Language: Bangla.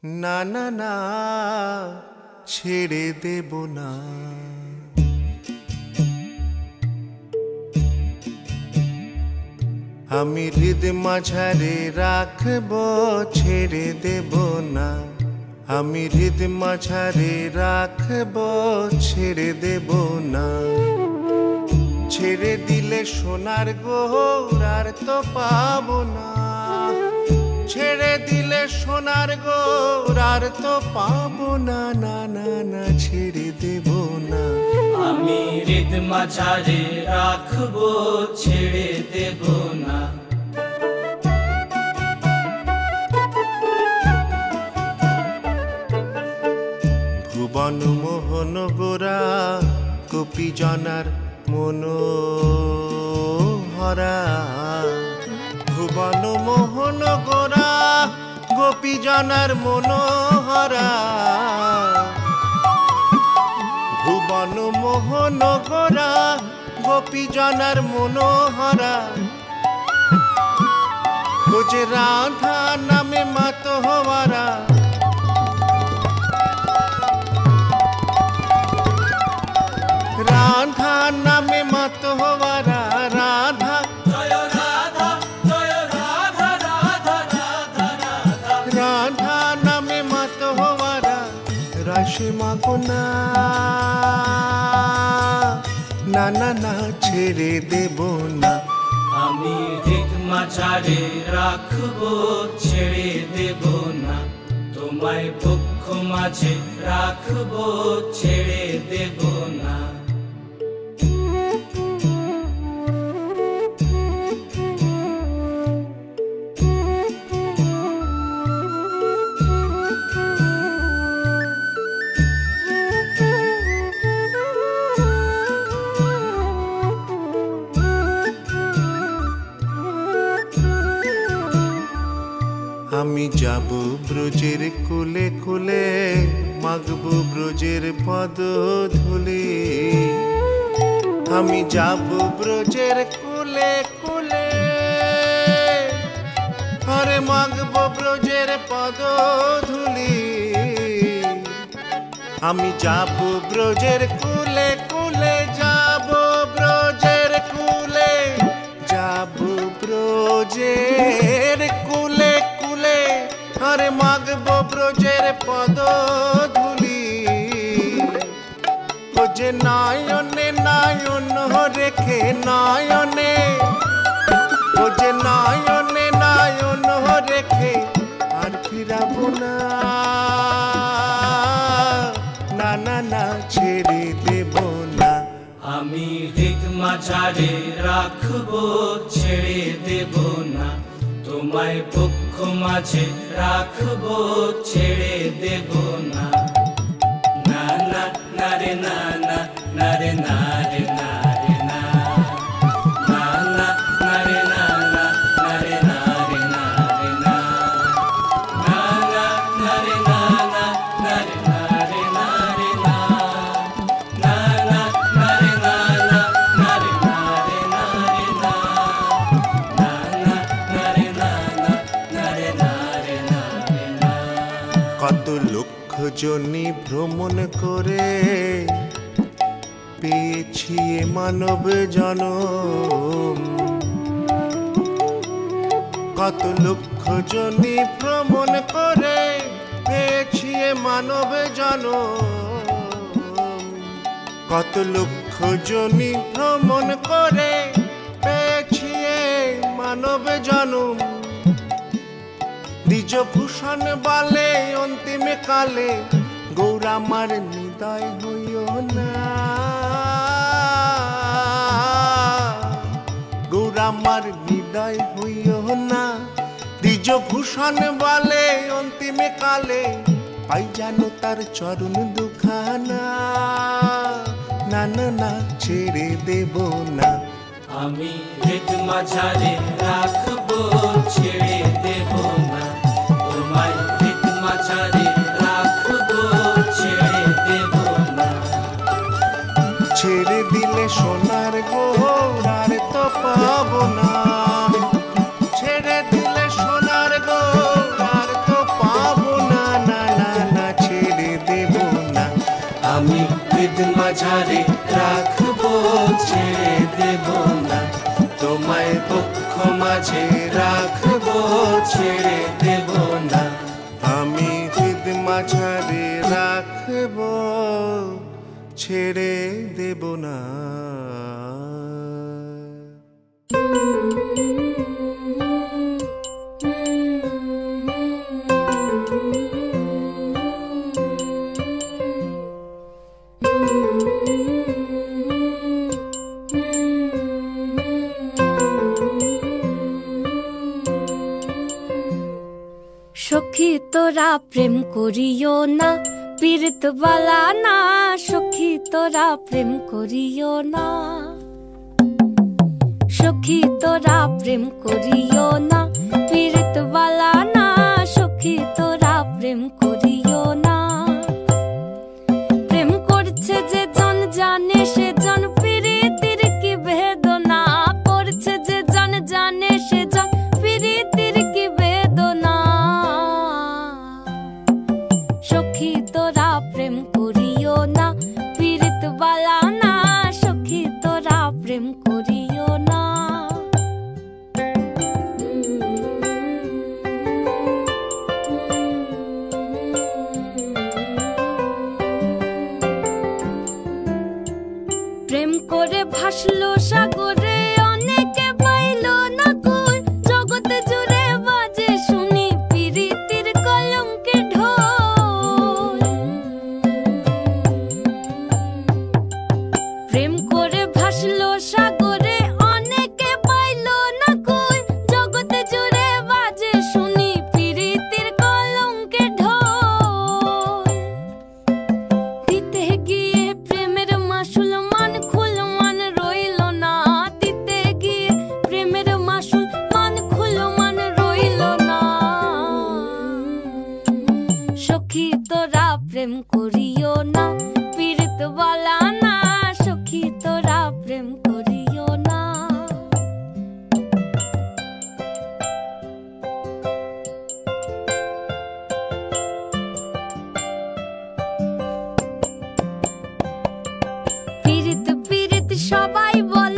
না না না ছেড়ে দেব না। আমি হৃদ মাঝারে রাখব, ছেড়ে দেব না। আমি হৃদ মাঝারে রাখব, ছেড়ে দেব না। ছেড়ে দিলে সোনার গৌর আর তো পাবো না। ছেড়ে দিলে সোনার গৌর আর তো পাবো না। না না না ছেড়ে দেব না। আমি হৃদ মাঝারে রাখবো, ছেড়ে দেব না। ভুবন মোহন গোরা গোপী জনার মনোহরা। ভুবন মোহন গোরা গোপী জনার মনোহরা। ভুবন মোহন গোরা গোপী জনার মনোহরা। ও যে রাধা নামে মাতোহারা। রাধা নামে মাতোহারা। রাধা জয় রাধা, জয় রাধা, রাধা রাধা রাধা। রাধা নামে মাতোহারা। রসে মাগো না। না না না ছেড়ে দেব না। আমি হৃদ মাঝারে রাখবো, ছেড়ে দেব না। তোমায় বক্ষ মাঝে রাখবো, ছেড়ে দেব না। আমি যাব ব্রজের কুলে কুলে, মাগব ব্রজের পদ ধুলি। আমি যাব ব্রজের কুলে কুলে, আরে মাগব ব্রজের পদ ধুলি। আমি যাব ব্রজের কুলে কুলে, যাব ব্রজের কুলে, যাব ব্রজের কুলে কুলে, আরে মাগব ব্রজের পদ ধুলি। ও যে নয়নে নয়ন রেখে নয়নে, ও যে নয়নে নয়ন রেখে আর ফিরাবো না। না না না ছেড়ে দেব না। আমি হৃদ মাঝারে রাখবো, ছেড়ে দেব না। তোমায় বক্ষ মাঝে রাখবো, ছেড়ে দেব না। না না না রে না না, না রে না রে না রে না। না না না রে না না, না রে না রে না রে না। না না না রে না না, না রে না রে না রে না। না না না রে না না, না রে না রে না রে না। না না না রে না না, না রে না রে না রে না। কত লক্ষ জনি ভ্রমণ করে পেয়েছি এ মানব জনম। কত লক্ষ জনি ভ্রমণ করে পেয়েছি এ মানব জনম। কত লক্ষ জনি ভ্রমণ করে পেয়েছি এ মানব জনম। দ্বিজভূষণ বলে অন্তিম কালে, গৌর আমার হৃদয় হইও না। গৌর আমার হৃদয় হইও না। দ্বিজভূষণ বলে অন্তিম কালে, পাই জানো তার চরণ দুখানা। না না না ছেড়ে দেব না। আমি হৃদ মাঝারে রাখবো, ছেড়ে দেব না। তোমায় হৃদ মাঝারে রাখবো, ছেড়ে দেব না। ছেড়ে দিলে সোনার গৌর আর তো পাবো না। ছেড়ে দিলে সোনার গৌর আর তো পাবো না। না হৃদ মাঝারে রাখবো ছেড়ে দেব না, তোমায় বক্ষ মাঝে রাখবো ছেড়ে দেব না, আমি হৃদ মাঝারে রাখবো ছেড়ে দেব না। সখী তোরা প্রেম করিও না, পীড়িত বালা না, সখী তোরা প্রেম করিও না, সখী তোরা প্রেম করিও না, পীড়িত বালা না, সখী তোরা প্রেম করিও না। প্রেম করছে যে জন জানে সে জন পীড়িতির কি বেদনা, করছে যে জন জানে সে জন পীড়িতির কি বেদনা। সখী তোরা প্রেম করিও না, পীড়িত বালা না, সখী তোরা প্রেম করিও না। প্রেম করে ভাসলো সাগরে, অনেকে পাইল না কই, জগতে জুড়ে বাজে শুনি পীড়িতির কলঙ্কের ঢোল। প্রেম করে ভাসলো সাগরে, অনেকে পাইল না কই, জগতে জুড়ে বাজে শুনি পীড়িতির কলঙ্কের ঢোল। দিতে গিয়ে প্রেমের মাসুল মান খুল মান রইল না, দিতে গিয়ে প্রেমের মাসুল মান খুল মান রইল না। সখী তোরা প্রেম করিও না, পীড়িত বালা না, সখী তোরা প্রেম করিও না। পীড়িত পীড়িত সবাই বলে